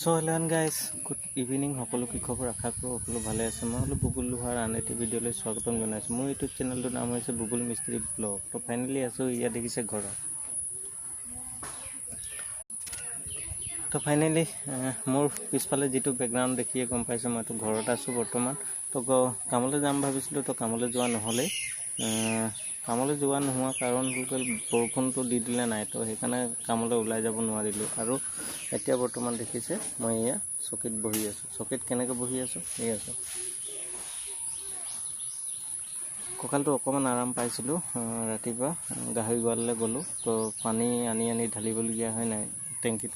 So hello' and guys good evening সকলো কৃষকৰ আশা কৰোঁ সকলো ভালে আছে। মই হ'লো বুবুল লোহাৰ আন এটি ভিডিঅ'লৈ স্বাগতম জনাইছোঁ। মোৰ ইউটিউব চেনেলটোৰ নাম হৈছে বুবুল মিস্ত্ৰী ব্লগ। তো ফাইনেলি আছোঁ, ইয়াত দেখিছে ঘৰত। তো ফাইনেলি মোৰ পিছফালে যিটো বেকগ্ৰাউণ্ড দেখিয়ে গম পাইছোঁ মইতো ঘৰত আছোঁ বৰ্তমান। তো কামলৈ যাম ভাবিছিলোঁ, তো কামলৈ যোৱা নহ'লেই। কামলৈ যোৱা নোহোৱা কাৰণ হৈ গ'ল বৰষুণটো দি দিলে নাই, তো সেইকাৰণে কামলৈ ওলাই যাব নোৱাৰিলোঁ। আৰু এতিয়া বৰ্তমান দেখিছে মই এয়া চকীত বহি আছোঁ। চকীত কেনেকৈ বহি আছোঁ, এই আছোঁ। কঁকালটো অকণমান আৰাম পাইছিলোঁ। ৰাতিপুৱা গাহৰি গঁৰাললৈ গ'লোঁ, তো পানী আনি ঢালিবলগীয়া হয় নাই টেংকিত,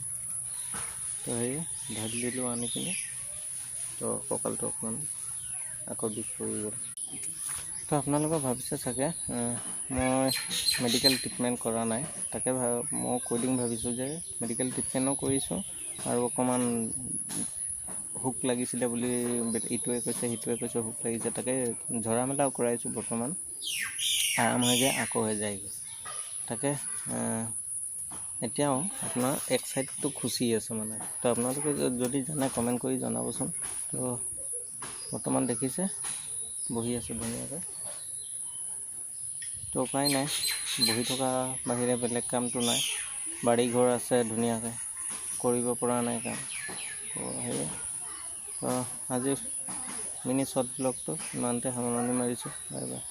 তো সেই ঢালি দিলোঁ আনি কিনে, তো কঁকালটো অকণমান আকৌ বিষ পৰি গ'ল। তো আপোনালোকে ভাবিছে চাগে মই মেডিকেল ট্ৰিটমেণ্ট কৰা নাই, তাকে মই কৈ দিম ভাবিছোঁ যে মেডিকেল ট্ৰিটমেণ্টো কৰিছোঁ আৰু অকণমান হুক লাগিছিলে বুলি ইটোৱে কৈছে সিটোৱে কৈছে হুক লাগিছে, তাকে ঝৰা মেলাও কৰাইছোঁ। বৰ্তমান আৰাম হৈ যায়, আকৌ হৈ যায়গৈ। তাকে এতিয়াও আপোনাৰ এক ছাইডটো খুচি আছে মানে। তো আপোনালোকে যদি জানে কমেণ্ট কৰি জনাবচোন। তো বৰ্তমান দেখিছে বহি আছোঁ ধুনীয়াকৈ। তো উপায় নাই, বহি থকা বাহিৰে বেলেগ কামটো নাই। বাৰী ঘৰ আছে ধুনীয়াকৈ, কৰিব পৰা নাই কাম। তো সেয়ে আজিৰ মিনি শ্বৰ্ট ব্লগটো ইমানতে সামৰণি মাৰিছোঁ। Bye bye.